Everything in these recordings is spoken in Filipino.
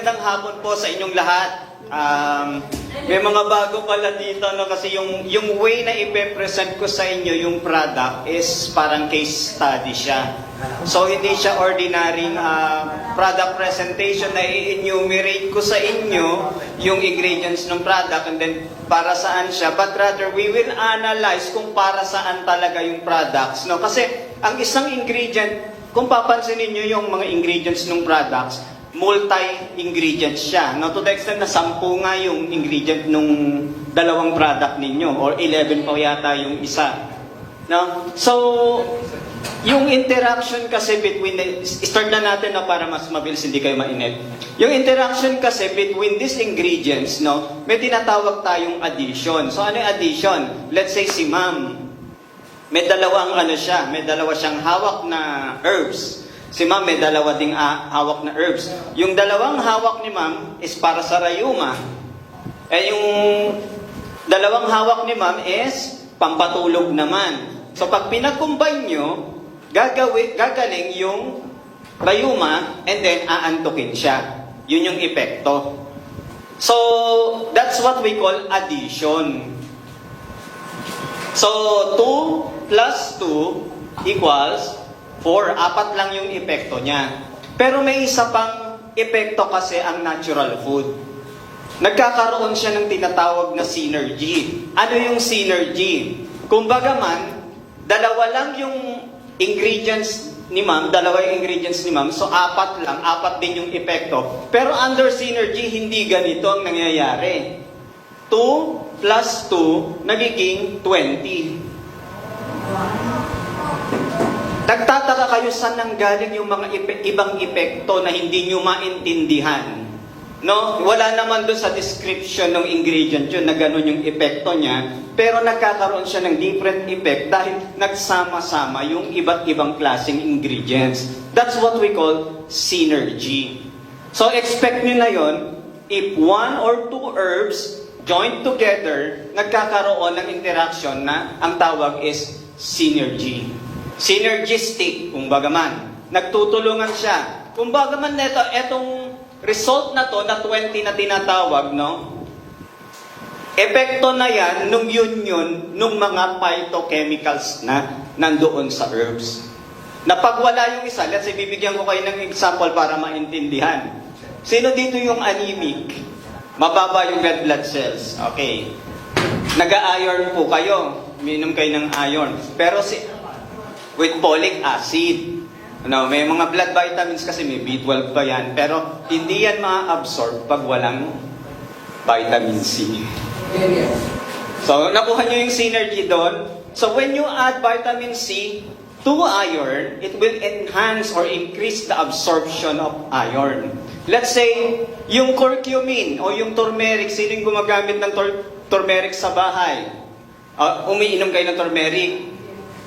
Magandang hapon po sa inyong lahat. May mga bago pala dito, no? Kasi yung way na ipe-present ko sa inyo yung product is parang case study siya. So hindi siya ordinary product presentation na i-enumerate ko sa inyo yung ingredients ng product and then para saan siya. But rather, we will analyze kung para saan talaga yung products. No? Kasi ang isang ingredient, kung papansinin nyo yung mga ingredients ng products, multi-ingredients siya. No? To the extent na 10 nga yung ingredient nung dalawang product ninyo or 11 pa yata yung isa. No? So, yung interaction kasi between start na natin na para mas mabilis hindi kayo mainit. Yung interaction kasi between these ingredients, no, may tinatawag tayong addition. So ano yung addition? Let's say si ma'am, may dalawang may dalawa siyang hawak na herbs. Si ma'am may dalawa ding hawak na herbs. Yung dalawang hawak ni ma'am is para sa rayuma. Yung dalawang hawak ni ma'am is pampatulog naman. So pag pinag-combine nyo, gagaling yung rayuma and then aantukin siya. Yun yung epekto. So, that's what we call addition. So, 2 plus 2 equals 4. 4 lang yung epekto niya. Pero may isa pang epekto kasi ang natural food. Nagkakaroon siya ng tinatawag na synergy. Ano yung synergy? Kumbaga man, dalawa lang yung ingredients ni ma'am, so 4 lang, 4 din yung epekto. Pero under synergy, hindi ganito ang nangyayari. 2 plus 2, nagiging 20. Nagtataka kayo saan nanggaling yung mga ibang epekto na hindi nyo maintindihan. No? Wala naman doon sa description ng ingredient yun na ganun yung epekto niya. Pero nagkakaroon siya ng different effect dahil nagsama-sama yung iba't ibang klaseng ingredients. That's what we call synergy. So expect nyo na yon, if 1 or 2 herbs joined together, nagkakaroon ng interaction na ang tawag is synergy. Synergistic, kumbaga man. Nagtutulungan siya. Kumbaga man etong result na to, na 20 na tinatawag, no? Epekto na yan nung union nung mga phytochemicals na nandoon sa herbs. Na pag wala yung isa, let's say, bibigyan ko kayo ng example para maintindihan. Sino dito yung anemic? Mababa yung red blood cells. Okay. Nag-iron po kayo. Uminom kayo ng iron. Pero with folic acid. No, may mga blood vitamins kasi may B12 pa yan. Pero hindi yan ma-absorb pag walang vitamin C. So, nakuha nyo yung synergy doon. So, when you add vitamin C to iron, it will enhance or increase the absorption of iron. Let's say, yung curcumin o yung turmeric, sino yung gumagamit ng turmeric sa bahay? Umiinom kayo ng turmeric.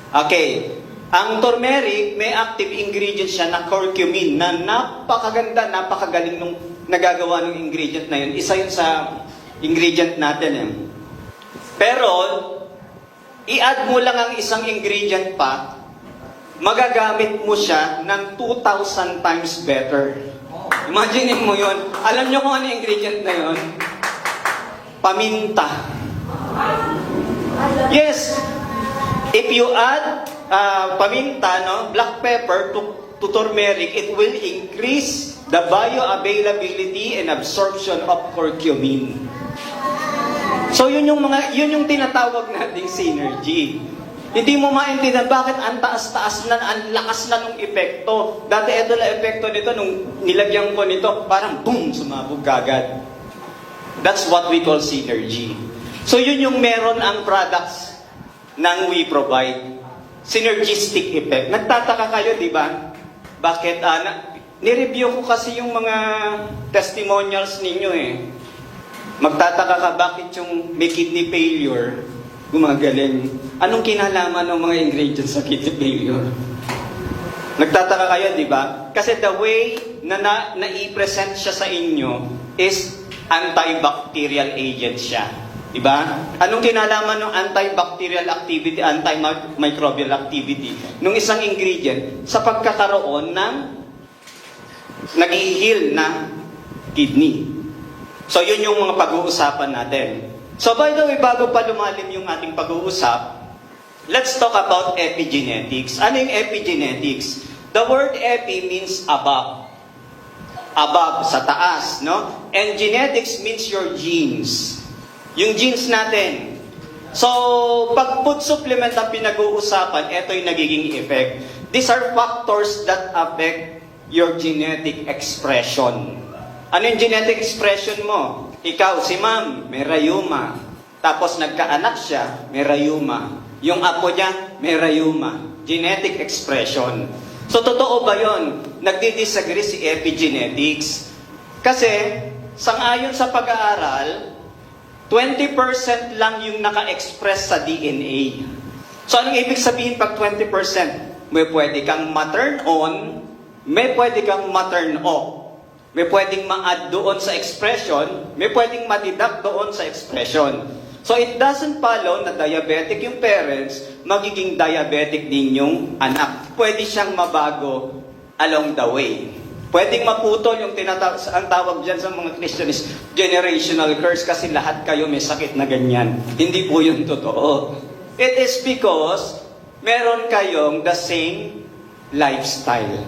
Okay. Ang turmeric, may active ingredient siya na curcumin na napakaganda, napakagaling nung nagagawa ng ingredient na yun. Isa yun sa ingredient natin. Pero, i-add mo lang ang isang ingredient pa, magagamit mo siya ng 2,000 times better. Imagine mo yun. Alam nyo kung ano yung ingredient na yun? Paminta. Yes. If you add paminta, no, black pepper to turmeric, it will increase the bioavailability and absorption of curcumin. So yun yung tinatawag nating synergy. Hindi mo maintindihan bakit ang taas-taas na, ang lakas na nung epekto. Dati ito na epekto nito nung nilagyan ko nito, parang boom, sumabog kagad. That's what we call synergy. So yun yung meron ang products nang we provide. Synergistic effect. Nagtataka kayo, di ba? Bakit? Nireview ko kasi yung mga testimonials ninyo Magtataka ka bakit yung may kidney failure, gumagaling. Anong kinalaman ng mga ingredients sa kidney failure? Nagtataka kayo, di ba? Kasi the way na i-present siya sa inyo is antibacterial agent siya. Diba? Anong kinalaman ng antibacterial activity, antimicrobial activity nung isang ingredient sa pagkakaroon ng nag-i-heal na kidney. So yun yung mga pag-uusapan natin. So by the way, bago pa lumalim yung ating pag-uusap, let's talk about epigenetics. Ano yung epigenetics? The word epi means above. Above, sa taas, no? And genetics means your genes. Yung genes natin. So, pag food supplement ang pinag-uusapan, ito yung nagiging effect. These are factors that affect your genetic expression. Ano yung genetic expression mo? Ikaw, si ma'am, may rayuma. Tapos nagkaanak siya, may rayuma. Yung apo niya, may rayuma. Genetic expression. So, totoo ba yun? Nagdi-disagree si epigenetics. Kasi, sangayon sa pag-aaral, 20% lang yung naka-express sa DNA. So, anong ibig sabihin pag 20%? May pwede kang ma-turn on, may pwede kang ma-turn off. May pwedeng ma-add doon sa expression, may pwedeng ma-deduct doon sa expression. So, it doesn't follow na diabetic yung parents, magiging diabetic din yung anak. Pwede siyang mabago along the way. Pwedeng maputol yung ang tawag dyan sa mga Christian is generational curse kasi lahat kayo may sakit na ganyan. Hindi po yun totoo. It is because meron kayong the same lifestyle.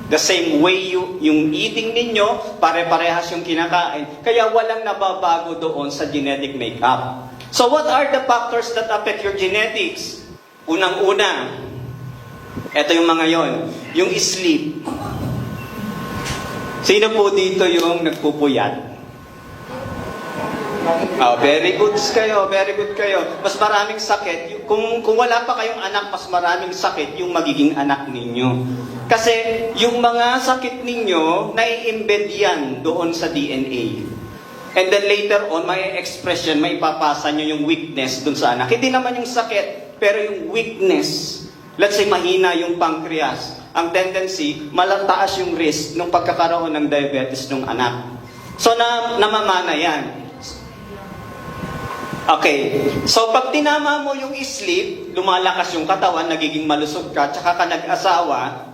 The same way yung eating ninyo, pare-parehas yung kinakain. Kaya walang nababago doon sa genetic makeup. So what are the factors that affect your genetics? Unang-una, ito yung mga yon, yung sleep. Sino po dito yung nagpupuyat? Oh, very good kayo, very good kayo. Mas maraming sakit. Kung wala pa kayong anak, mas maraming sakit yung magiging anak ninyo. Kasi yung mga sakit ninyo, nai-embed yan doon sa DNA. And then later on, may expression, may ipapasa nyo yung weakness doon sa anak. Hindi naman yung sakit, pero yung weakness. Let's say, mahina yung pancreas. Ang tendency, malataas yung risk ng pagkakaroon ng diabetes ng anak. So, namamana yan. Okay. So, pag tinama mo yung sleep, lumalakas yung katawan, nagiging malusog ka, tsaka ka nag-asawa,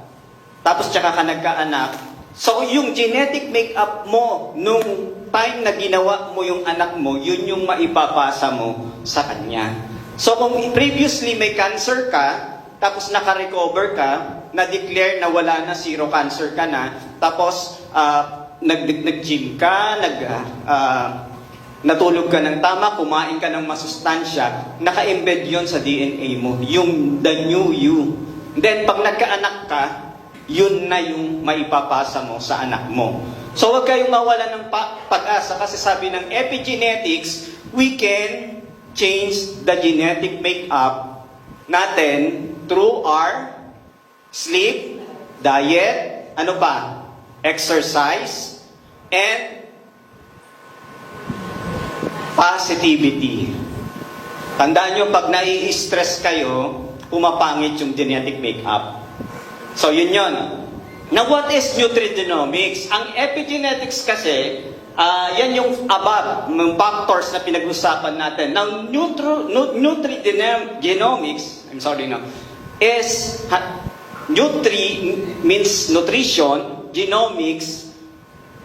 tapos tsaka ka nagkaanak. So, yung genetic makeup mo, nung time na ginawa mo yung anak mo, yun yung maipapasa mo sa kanya. So, kung previously may cancer ka, tapos naka-recover ka, na-declare na wala na, zero cancer ka na, tapos nag-gym ka, natulog ka ng tama, kumain ka ng masustansya, naka-embed yon sa DNA mo, yung the new you. Then, pag nagkaanak ka, yun na yung maipapasa mo sa anak mo. So, huwag kayong mawala ng pag-asa kasi sabi ng epigenetics, we can change the genetic makeup natin through our sleep, diet, ano pa? Exercise, and positivity. Tandaan nyo, pag nai-stress kayo, pumapangit yung genetic makeup. So, yun yun. Now, what is nutrigenomics? Ang epigenetics kasi, yan yung above, ng factors na pinag-usapan natin. Now, nutrigenomics, is, means nutrition, genomics,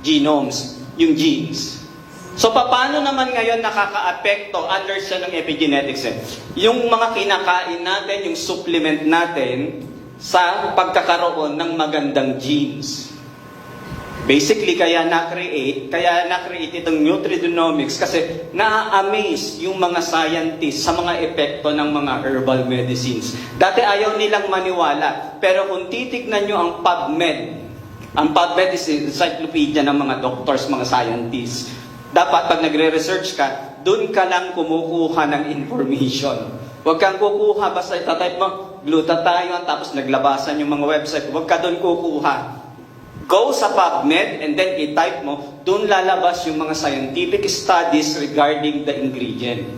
genomes, yung genes. So, paano naman ngayon nakaka-apekto under siya ng epigenetics? Yung mga kinakain natin, yung supplement natin, sa pagkakaroon ng magandang genes. Basically, kaya na-create itong nutrigenomics kasi na-amaze yung mga scientists sa mga epekto ng mga herbal medicines. Dati ayaw nilang maniwala, pero kung titignan nyo ang PubMed is encyclopedia ng mga doctors, mga scientists. Dapat pag nagre-research ka, dun ka lang kumukuha ng information. Huwag kang kukuha, basta itatype mo, glutathione, tapos naglabasan yung mga website. Huwag ka doon kukuha. Go sa PubMed and then i-type mo, doon lalabas yung mga scientific studies regarding the ingredient.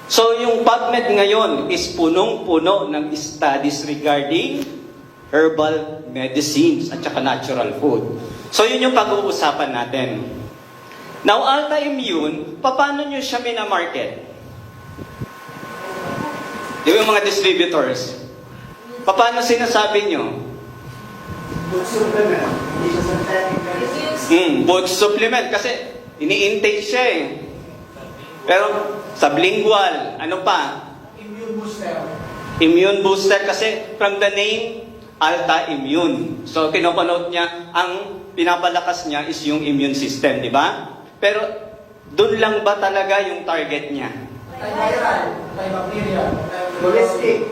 So yung PubMed ngayon is punong-puno ng studies regarding herbal medicines at saka natural food. So yun yung pag-uusapan natin. Now, autoimmune, paano nyo siya minamarket? Di ba yung mga distributors? Paano sinasabi nyo? Supplement. Hindi siya synthetic. Food supplement kasi ini-intake siya eh. Pero sublingual, ano pa? Immune booster. Immune booster kasi from the name, Alta Immune. So kinokonote niya, ang pinapalakas niya is yung immune system, di ba? Pero doon lang ba talaga yung target niya? Antiviral, antibacterial, holistic.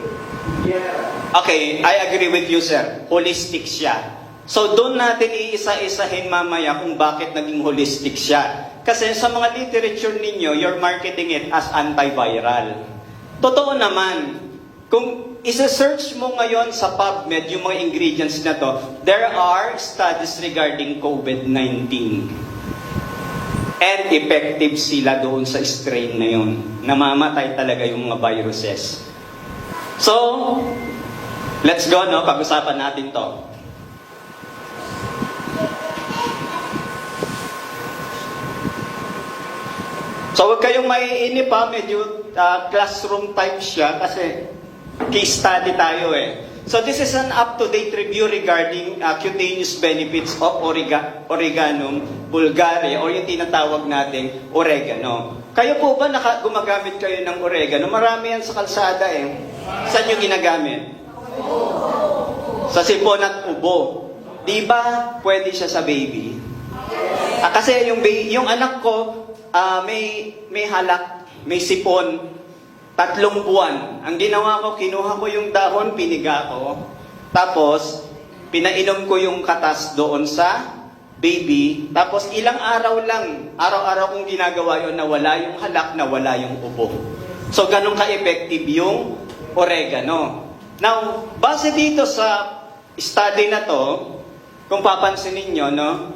Yeah. Okay, I agree with you, sir. Holistic siya. So doon natin iisa-isahin mamaya kung bakit naging holistic siya. Kasi sa mga literature ninyo, you're marketing it as antiviral. Totoo naman, kung isa-search mo ngayon sa PubMed yung mga ingredients na to, there are studies regarding COVID-19. And effective sila doon sa strain na yun. Namamatay talaga yung mga viruses. So, let's go, no? Pag-usapan natin to. So, huwag kayong maiinip pa. Medyo classroom type siya kasi case study tayo eh. So, this is an up-to-date review regarding cutaneous benefits of Oreganum vulgare or yung tinatawag nating oregano. Kayo po ba gumagamit kayo ng oregano? Marami yan sa kalsada eh. Saan nyo ginagamit? Sa sipon at ubo. Di ba pwede siya sa baby? Kasi yung anak ko, may halak, may sipon, 3 buwan. Ang ginawa ko, kinuha ko yung dahon, piniga ko, tapos pinainom ko yung katas doon sa baby, tapos ilang araw lang, araw-araw kong ginagawa yun, nawala yung halak, nawala yung ubo. So, ganun ka-effective yung oregano. Now, base dito sa study na to, kung papansin ninyo, no,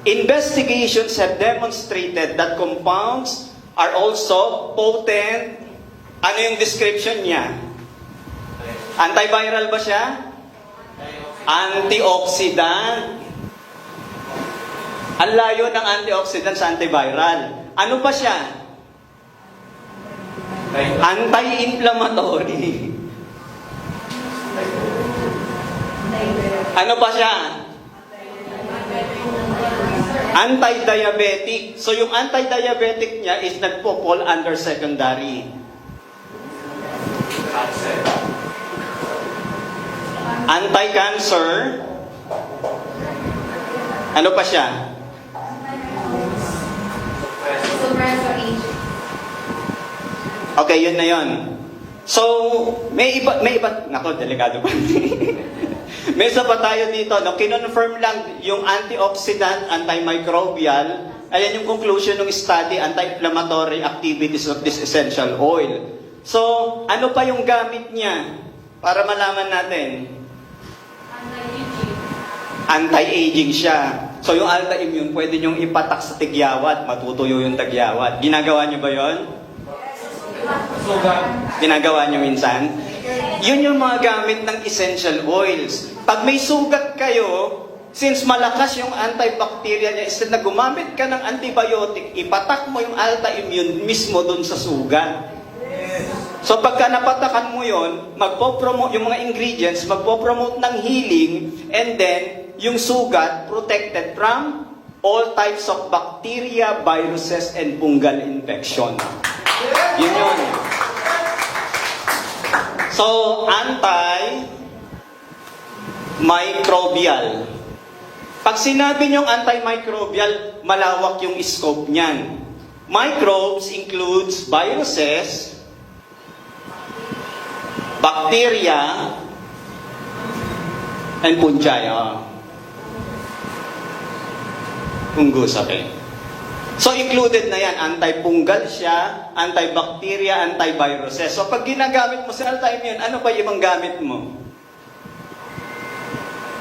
investigations have demonstrated that compounds are also potent. Ano yung description niya? Antiviral ba siya? Antioxidant. Ang layo ng antioxidant sa antiviral. Ano pa siya? Anti-inflammatory. Ano pa siya? Anti-diabetic. So yung anti-diabetic niya is nagpo-fall under secondary. Anti-cancer. Ano pa siya? Okay, yun na yun. So, may iba, nako, delikado pa. May isa pa tayo dito, no? Kinonfirm lang yung antioxidant, antimicrobial, ayan yung conclusion ng study, anti-inflammatory activities of this essential oil. So, ano pa yung gamit niya? Para malaman natin. Anti-aging siya. So, yung Alta-Immune, pwede niyong ipatak sa tigyawat, matutuyo yung tigyawat. Ginagawa niyo ba yon? Ginagawa niyo minsan? Yun yung mga gamit ng essential oils. Pag may sugat kayo, since malakas yung antibacterial niya, instead na gumamit ka ng antibiotic, ipatak mo yung Alta-Immune mismo dun sa sugat. So pagka napatakan mo yon, magpo-promote yung mga ingredients, magpo-promote ng healing, and then yung sugat protected from all types of bacteria, viruses, and fungal infection. Yun yun. So, antimicrobial. Pag sinabi niyong antimicrobial, malawak yung scope niyan. Microbes includes viruses, bacteria, and fungi. Fungus, okay. So, included na yan. Antifungal siya, antibacteria, antiviruses. So, pag ginagamit mo sa Alta-Immune, ano pa yung ibang gamit mo?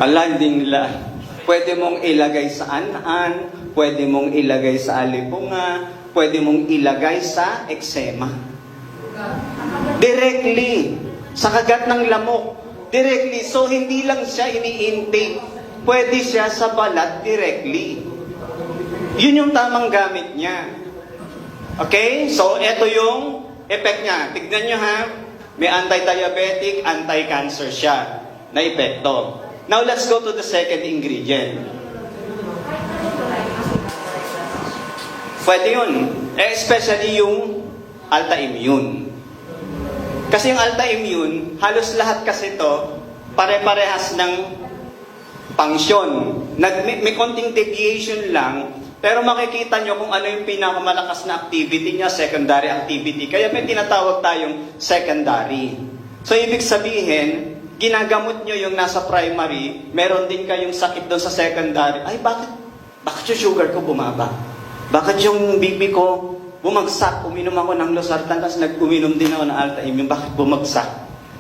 Hindi nila. Pwede mong ilagay sa anan, pwede mong ilagay sa alipunga, pwede mong ilagay sa eczema. Directly. Sa kagat ng lamok. Directly. So, hindi lang siya ini-intake. Pwede siya sa balat directly. Yun yung tamang gamit niya. Okay? So, ito yung effect niya. Tignan nyo ha. May anti-diabetic, anti-cancer siya na epekto. Now, let's go to the second ingredient. Pwede yun. Especially yung alta-immune. Kasi yung alta-immune, halos lahat kasi to pare-parehas ng function. May konting deviation lang, pero makikita nyo kung ano yung pinakamalakas na activity niya, secondary activity. Kaya may tinatawag tayong secondary. So, ibig sabihin, ginagamot nyo yung nasa primary, meron din kayong sakit doon sa secondary. Ay, bakit yung sugar ko bumaba? Bakit yung BP ko bumagsak? Uminom ako ng losartan, tapos nag-uminom din ako ng alta-immune. Bakit bumagsak?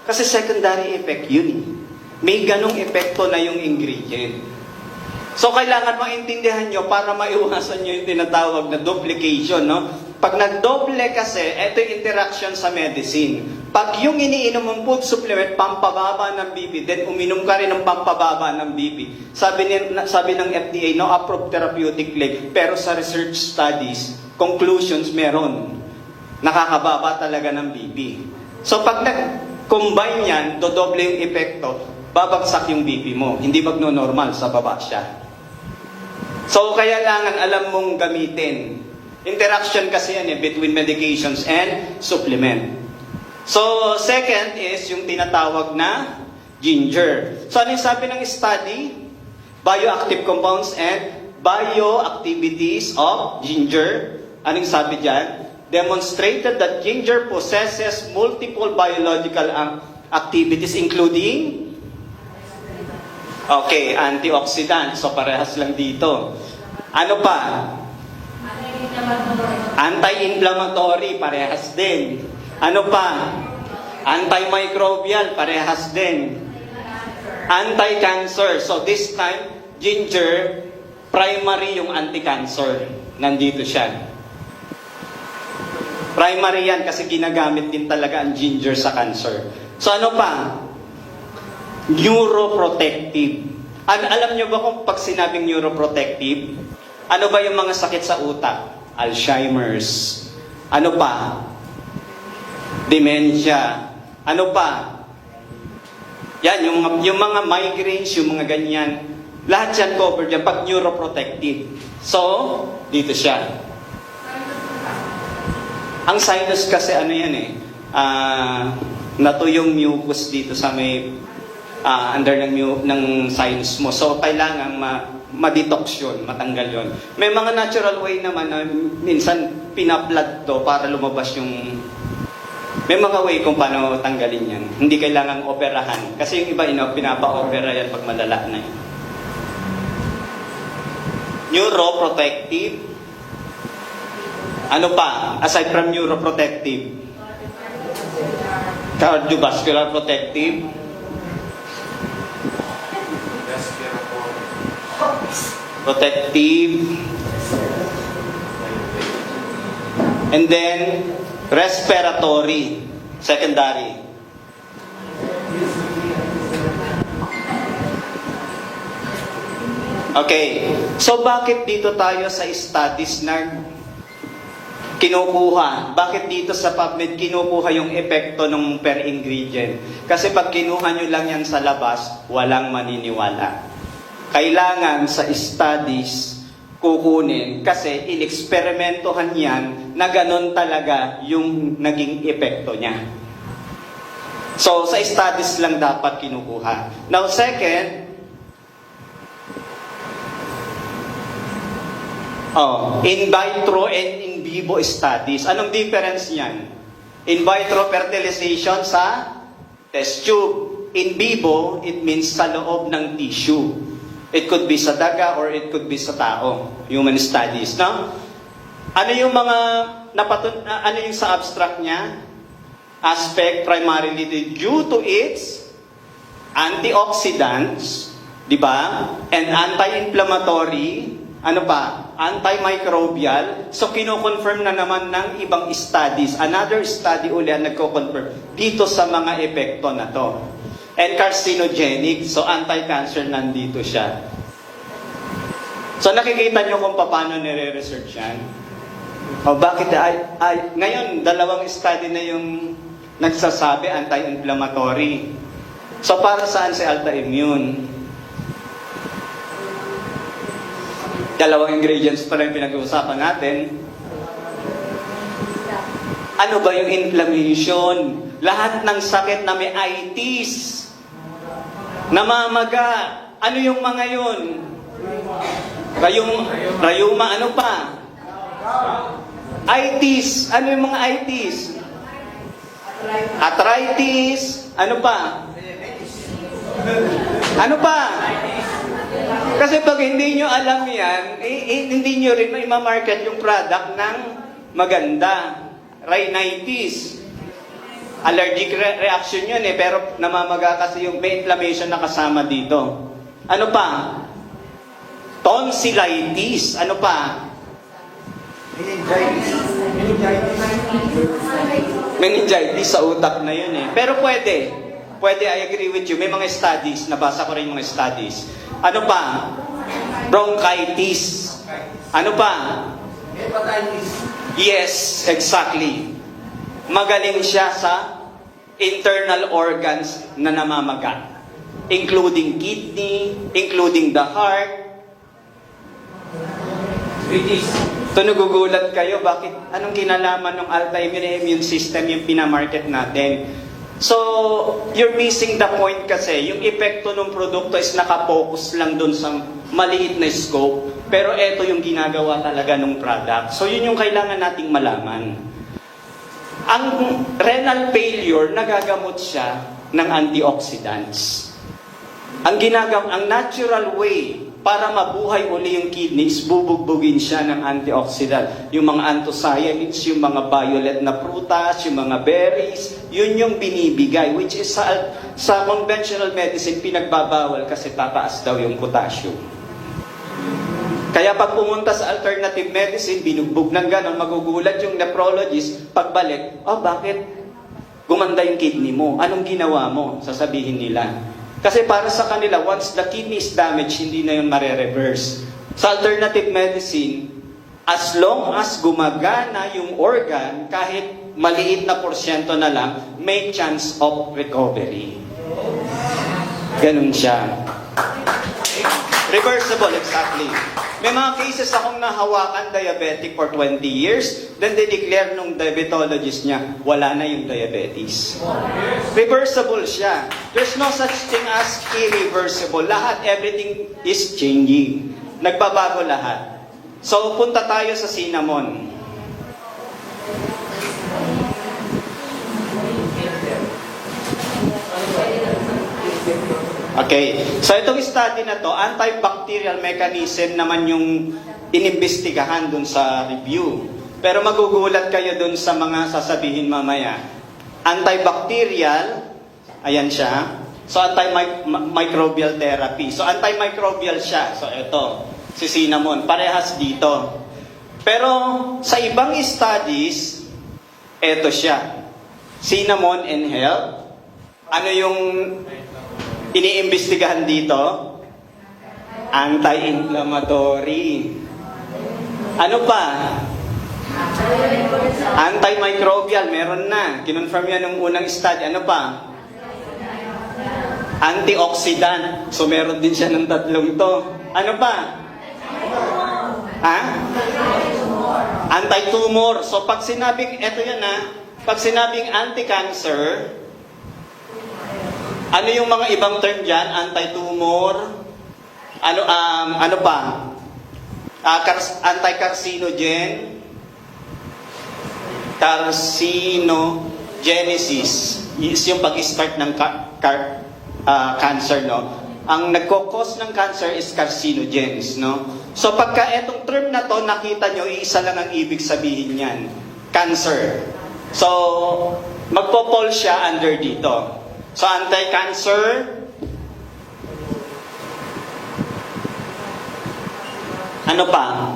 Kasi secondary effect yun eh. May ganong epekto na yung ingredient. So, kailangan maintindihan nyo para maiwasan nyo yung tinatawag na duplication, no? Pag nagdoble kasi, ito yung interaction sa medicine. Pag yung iniinom mong food supplement, pampababa ng BP, then uminom ka rin ng pampababa ng BP. Sabi ng FDA, no approved therapeutic pero sa research studies, conclusions meron. Nakakababa talaga ng BP. So, pag nag-combine yan, dodoble yung epekto, babagsak yung BP mo. Hindi magno-normal, sa baba siya. So, kailangan alam mong gamitin. Interaction kasi yan between medications and supplement. So, second is yung tinatawag na ginger. So, ano yung sabi ng study? Bioactive compounds and bioactivities of ginger. Ano yung sabi dyan? Demonstrated that ginger possesses multiple biological activities including antioxidant. So, parehas lang dito. Ano pa? Anti-inflammatory, parehas din. Ano pa? Antimicrobial, parehas din. Anti-cancer. So, this time, ginger, primary yung anti-cancer. Nandito siya. Primary yan kasi ginagamit din talaga ang ginger sa cancer. So, ano pa? Neuroprotective. Alam nyo ba kung pag sinabing neuroprotective, ano ba yung mga sakit sa utak? Alzheimer's. Ano pa? Dementia. Ano pa? Yan, yung mga migraines, yung mga ganyan. Lahat yan covered yan pag neuroprotective. So, dito siya. Ang sinus kasi ano yan natuyong mucus dito sa may under ng sinus mo. So, kailangan ma-detox yun, matanggal yun. May mga natural way naman na minsan pinaplood to para lumabas yung... May mga way kung paano tanggalin yan. Hindi kailangan operahan. Kasi yung iba, pinapa-opera yan pag malala na yun. Neuroprotective. Ano pa? Aside from neuroprotective. Cardiovascular protective. Protective. And then, respiratory. Secondary. Okay. So, bakit dito tayo sa studies na kinukuha? Bakit dito sa PubMed kinukuha yung epekto ng per ingredient? Kasi pag kinuha nyo lang yan sa labas, walang maniniwala. Kailangan sa studies kukunin kasi ineksperimentohan yan na ganon talaga yung naging epekto niya. So, sa studies lang dapat kinukuha. Now, second, in vitro and in vivo studies. Anong difference niyan? In vitro fertilization sa test tube. In vivo, it means sa loob ng tissue. It could be sa daga or it could be sa tao. Human studies, no? Ano yung mga ano yung sa abstract niya? Aspect primarily due to its antioxidants, di ba? And anti-inflammatory, ano pa? Antimicrobial. So, kino-confirm na naman ng ibang studies. Another study uli ang nagko-confirm dito sa mga epekto na to. And carcinogenic. So, anti-cancer nandito siya. So, nakikita nyo kung paano nire-research yan. Bakit? Ngayon, dalawang study na yung nagsasabi anti-inflammatory. So, para saan si alta-immune? Dalawang ingredients pa rin pinag-uusapan natin. Ano ba yung inflammation? Lahat ng sakit na may itis, namamaga. Ano yung mga yun? Rayuma, ano pa? Itis. Ano yung mga itis? Arthritis. Ano pa? Ano pa? Kasi pag hindi nyo alam yan, hindi nyo rin ma-market yung product ng maganda. Rhinitis. Allergic reaction yun pero namamaga kasi yung may inflammation na kasama dito. Ano pa? Tonsillitis. Ano pa? Meningitis sa utak na yun Pero pwede. Pwede, I agree with you. May mga studies. Nabasa ko rin mga studies. Ano pa? Bronchitis. Ano pa? Hepatitis. Yes, exactly. Magaling siya sa internal organs na namamaga. Including kidney, including the heart. British. Ito nagugulat kayo, bakit? Anong kinalaman ng autoimmune system yung pinamarket natin? So, you're missing the point kasi. Yung epekto ng produkto is nakapokus lang dun sa maliit na scope. Pero ito yung ginagawa talaga ng product. So, yun yung kailangan nating malaman. Ang renal failure, nagagamot siya ng antioxidants. Ang natural way para mabuhay uli yung kidneys, bubugbugin siya ng antioxidant. Yung mga anthocyanins, yung mga violet na prutas, yung mga berries, yun yung binibigay. Which is sa conventional medicine, pinagbabawal kasi tataas daw yung potassium. Kaya pag pumunta sa alternative medicine, binugbog ng ganon, magugulat yung nephrologist, pagbalik, bakit gumanda yung kidney mo? Anong ginawa mo? Sasabihin nila. Kasi para sa kanila, once the kidney is damaged, hindi na yun mare-reverse. Sa alternative medicine, as long as gumagana yung organ, kahit maliit na porsyento na lang, may chance of recovery. Ganun siya. Reversible, exactly. May mga cases akong nahawakan diabetic for 20 years, then they declare nung diabetologist niya, wala na yung diabetes. Reversible siya. There's no such thing as irreversible. Lahat, everything is changing. Nagbabago lahat. So, punta tayo sa cinnamon. Okay. So itong study na to, antibacterial mechanism naman yung inimbestigahan dun sa review. Pero magugulat kayo dun sa mga sasabihin mamaya. Antibacterial, ayan siya. So antimicrobial therapy. So antimicrobial siya. So ito, si cinnamon, parehas dito. Pero sa ibang studies, ito siya. Cinnamon and health. Ano yung iniimbestigahan dito? Anti-inflammatory. Ano pa? Antimicrobial, meron na. Kinonfirm yan ng unang study. Ano pa? Antioxidant. So meron din siya ng tatlong to. Ano pa? Ha? Anti-tumor. So pag sinabing, eto yan pag sinabing anti-cancer, ano yung mga ibang term dyan? Anti-tumor? Ano pa? Anti-carcinogen? Carcinogenesis. Is yung pag-start ng cancer, no? Ang nagkokos ng cancer is carcinogens, no? So pagka etong term na to, nakita nyo, isa lang ang ibig sabihin yan. Cancer. So, magpo-fall siya under dito. So, anti-cancer, ano pa?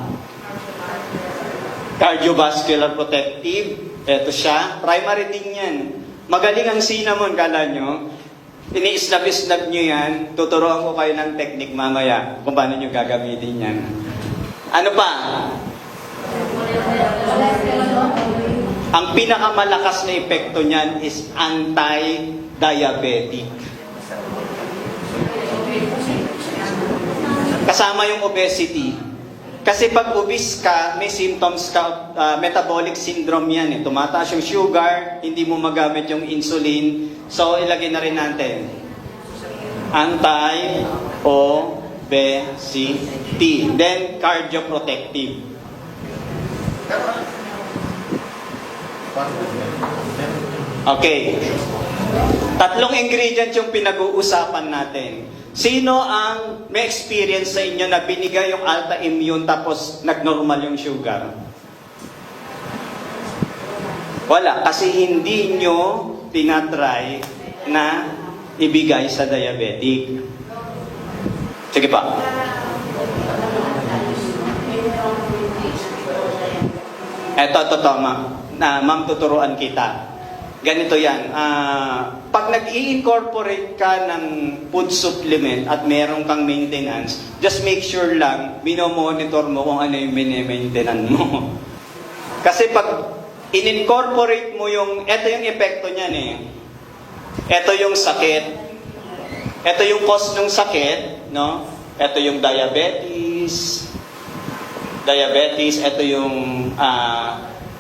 Cardiovascular protective, eto siya. Primary din yan. Magaling ang cinnamon, kala nyo. Ini-snap-snap nyo yan. Tuturuan ko kayo ng technique mamaya kung paano nyo gagamitin yan. Ano pa? Ang pinakamalakas na epekto niyan is anti-diabetic. Kasama yung obesity. Kasi pag obese ka, may symptoms ka, metabolic syndrome yan. Tumataas yung sugar, hindi mo magamit yung insulin. So, ilagay na rin natin. Anti-obesity. Then, cardioprotective. Okay. Tatlong ingredients yung pinag-uusapan natin. Sino ang may experience sa inyo na binigay yung alta immune tapos nagnormal yung sugar? Wala, kasi hindi nyo tinatry na ibigay sa diabetic. Sige pa. Ito, ma'am, tuturuan kita. Ganito yan. Pag nag-i-incorporate ka ng food supplement at meron kang maintenance, just make sure lang, minomonitor mo kung ano yung maintenance mo. Kasi pag in-incorporate mo yung, ito yung epekto niyan eh. Ito yung sakit. Ito yung cause ng sakit, no? Ito yung diabetes. Ito yung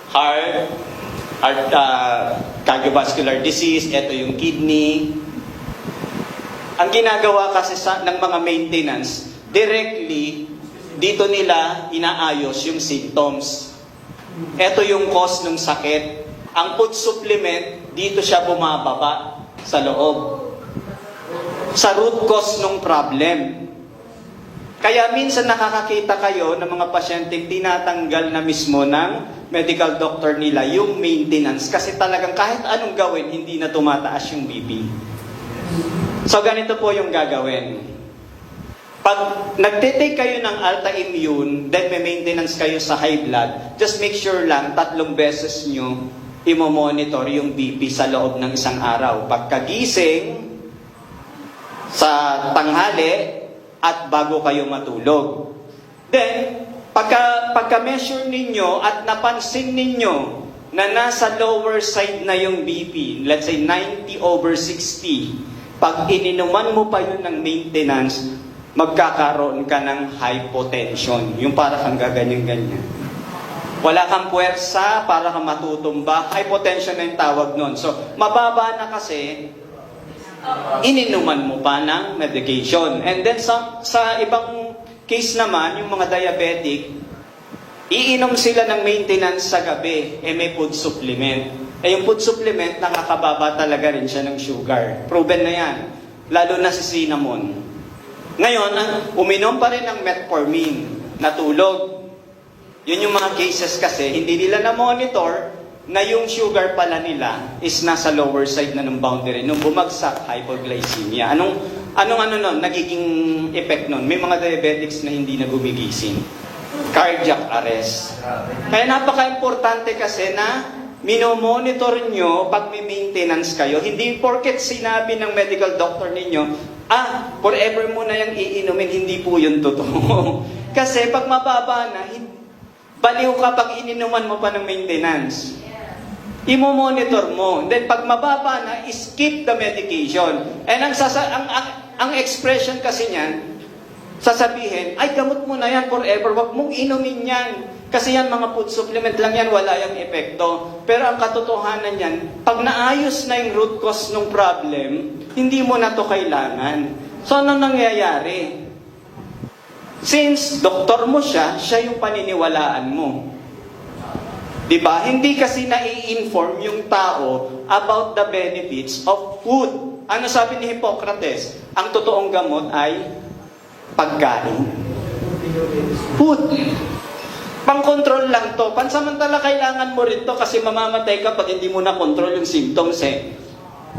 heart, cardiovascular disease, ito yung kidney. Ang ginagawa kasi ng mga maintenance, directly, dito nila inaayos yung symptoms. Ito yung cause ng sakit. Ang food supplement, dito siya bumababa sa loob. Sa root cause ng problem. Kaya minsan nakakakita kayo ng mga pasyenteng tinatanggal na mismo ng medical doctor nila yung maintenance. Kasi talagang kahit anong gawin, hindi na tumataas yung BP. So ganito po yung gagawin. Pag nagtitake kayo ng alta immune, then may maintenance kayo sa high blood, just make sure lang 3 beses nyo imo-monitor yung BP sa loob ng isang araw. Pagkagising, sa tanghali, at bago kayo matulog. Then, pagka-measure ninyo at napansin ninyo na nasa lower side na yung BP, let's say 90/60, pag ininuman mo pa yun ng maintenance, magkakaroon ka ng hypotension. Yung para kang gaganyan-ganyan. Wala kang puwersa, para kang matutumba. Hypotension na yung tawag nun. So, mababa na kasi, ininuman mo pa ng medication. And then sa ibang case naman, yung mga diabetic, iinom sila ng maintenance sa gabi, may food supplement. Yung food supplement, nakakababa talaga rin siya ng sugar. Proven na yan. Lalo na si cinnamon. Ngayon, uminom pa rin ng metformin, natulog. Yun yung mga cases kasi, hindi nila na-monitor, na yung sugar pala nila is nasa lower side na ng boundary. Nung bumagsak, hypoglycemia. Anong nun? Nagiging effect nun? May mga diabetics na hindi na gumigising. Cardiac arrest. Kaya napaka-importante kasi na minomonitor nyo pag may maintenance kayo. Hindi porket sinabi ng medical doctor ninyo, forever mo na yung iinumin, hindi po yun totoo. Kasi pag mababa na, baliw ka pag ininuman mo pa ng maintenance. Imo-monitor mo. Then pag mababa na, skip the medication. And ang expression kasi niyan, sasabihin, ay gamot mo na yan forever, wag mong inumin yan. Kasi yan mga food supplement lang yan, wala yung epekto. Pero ang katotohanan yan, pag naayos na yung root cause ng problem, hindi mo na to kailangan. So ano nangyayari? Since doktor mo siya yung paniniwalaan mo. Diba? Hindi kasi nai-inform yung tao about the benefits of food. Ano sabi ni Hippocrates? Ang totoong gamot ay pagkain. Food. Pang-control lang to. Pansamantala kailangan mo rin to kasi mamamatay ka pag hindi mo na-control yung symptoms eh.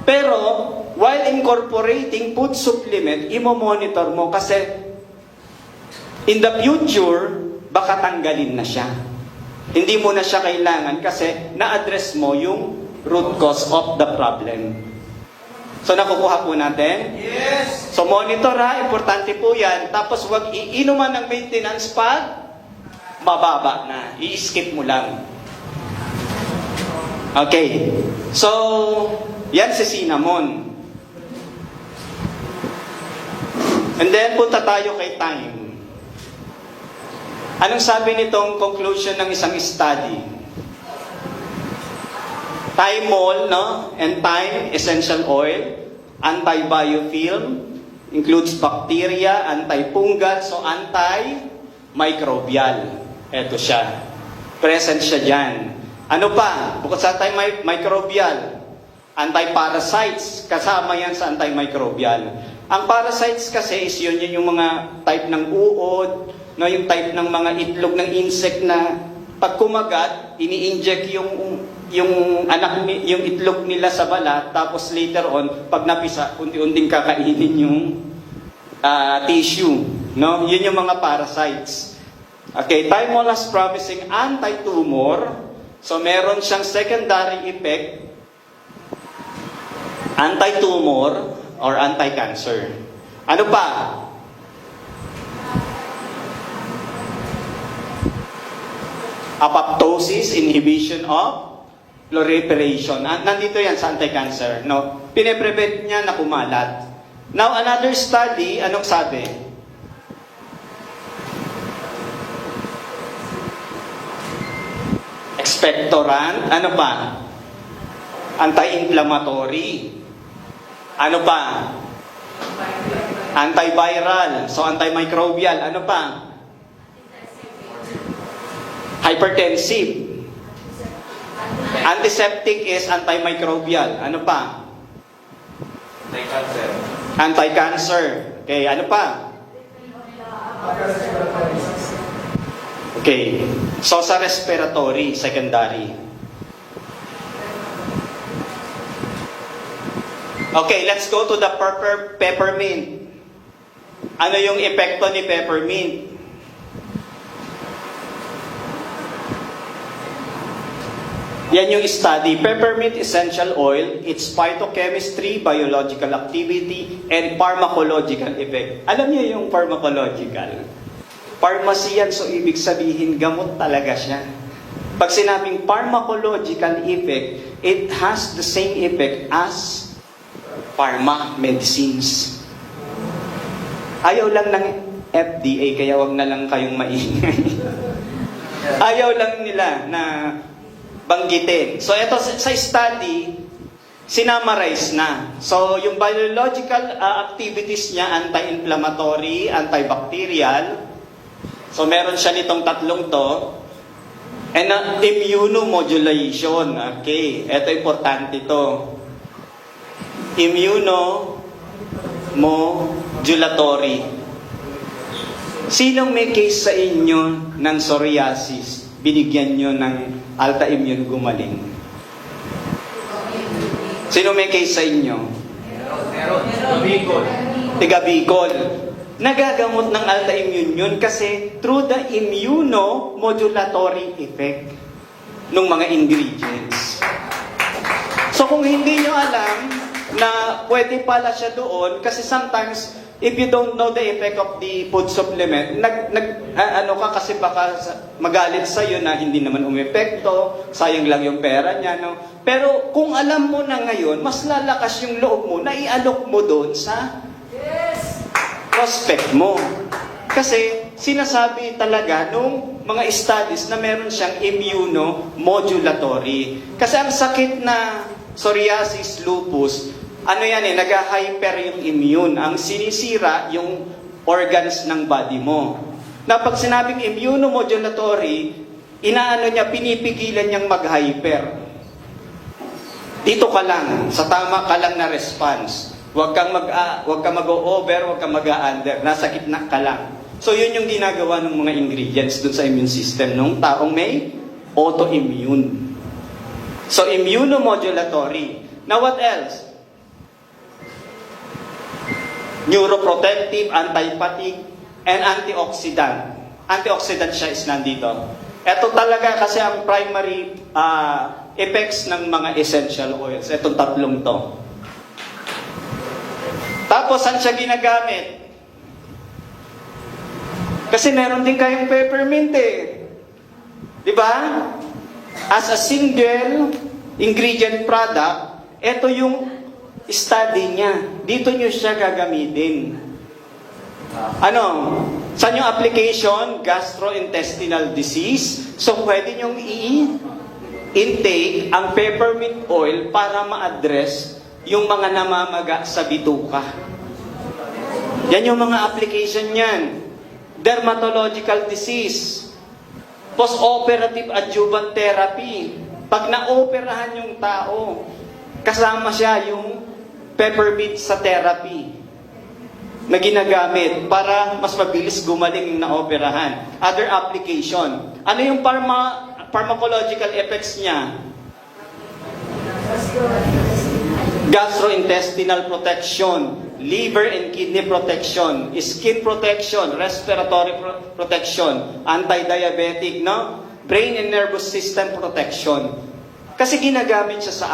Pero, while incorporating food supplement, imo-monitor mo kasi in the future, baka tanggalin na siya. Hindi mo na siya kailangan kasi na-address mo yung root cause of the problem. So, nakukuha po natin? Yes! So, monitor ha, importante po yan. Tapos, huwag iinuman ng maintenance pag mababa na. I-skip mo lang. Okay. So, yan si cinnamon. And then, punta tayo kay thyme. Anong sabi nitong conclusion ng isang study? Thymol, no? And thyme, essential oil. Anti-biofilm, includes bacteria, anti-fungal, so anti-microbial. Ito siya. Present siya dyan. Ano pa? Bukod sa anti-microbial, anti-parasites, kasama yan sa anti-microbial. Ang parasites kasi is yun yung mga type ng uod, no, yung type ng mga itlog ng insect na pag kumagat, ini-inject yung itlog nila sa balat, tapos later on, pag napisa, unti-unting kakainin yung tissue. No? Yun yung mga parasites. Okay, thymol has promising anti-tumor. So meron siyang secondary effect, anti-tumor or anti-cancer. Ano pa? Apoptosis, inhibition of proliferation. Nandito yan sa anti-cancer. No? Pine-prevent niya na kumalat. Now, another study, anong sabi? Expectorant. Ano pa? Anti-inflammatory. Ano pa? Antiviral. So, antimicrobial. Ano pa? Hypertensive. Antiseptic is antimicrobial. Ano pa? Anti-cancer. Anti-cancer. Okay, ano pa? Okay. So, sa respiratory, secondary. Okay, let's go to the peppermint. Ano yung epekto ni peppermint? Yan yung study. Peppermint essential oil, its phytochemistry, biological activity, and pharmacological effect. Alam niyo yung pharmacological? Pharmacy yan, so ibig sabihin, gamot talaga siya. Pag sinabing pharmacological effect, it has the same effect as pharma, medicines. Ayaw lang ng FDA, kaya wag na lang kayong maingay. Ayaw lang nila na banggitin. So ito sa study, sinamarize na. So yung biological activities niya, anti-inflammatory, antibacterial. So meron siya nitong tatlong to. And immunomodulation. Okay, ito importante to. Immunomodulatory. Sinong may case sa inyo ng psoriasis? Binigyan nyo ng alta immune gumaling. Sino may case sa inyo? Meron. Bicol. Tiga Bicol. Nagagamot ng alta immune yun kasi through the immunomodulatory effect ng mga ingredients. So kung hindi nyo alam na pwede pala siya doon, kasi sometimes if you don't know the effect of the food supplement, ano ka kasi baka magalit sa iyo na hindi naman umepekto, sayang lang yung pera niya, no? Pero kung alam mo na ngayon, mas lalakas yung loob mo na ialok mo doon sa prospect mo. Kasi sinasabi talaga nung mga studies na meron siyang immunomodulatory. Kasi ang sakit na psoriasis, lupus, ano yan nag-hyper yung immune. Ang sinisira yung organs ng body mo. Na pag sinabing immunomodulatory, inaano niya, pinipigilan niyang mag-hyper. Dito ka lang, sa tama ka lang na response. Huwag kang mag-over, huwag kang mag-under. Nasa gitna ka lang. So yun yung ginagawa ng mga ingredients dun sa immune system ng taong may autoimmune. So immunomodulatory. Now what else? Neuroprotective, anti-fatigue, and antioxidant. Antioxidant siya is nandito. Ito talaga kasi ang primary effects ng mga essential oils. Itong tatlong to. Tapos, saan siya ginagamit? Kasi meron din kayong peppermint Di ba? As a single ingredient product, ito yung study niya. Dito nyo siya gagamitin. Ano? Saan yung application? Gastrointestinal disease. So, pwede nyong i-intake ang peppermint oil para ma-address yung mga namamaga sa bituka. Yan yung mga application niyan. Dermatological disease. Post-operative adjuvant therapy. Pag na-operahan yung tao, kasama siya yung peppermint sa therapy na ginagamit para mas mabilis gumaling yung na-operahan. Other application. Ano yung pharmacological effects niya? Gastrointestinal protection, liver and kidney protection, skin protection, respiratory protection, anti-diabetic, no? Brain and nervous system protection. Kasi ginagamit siya sa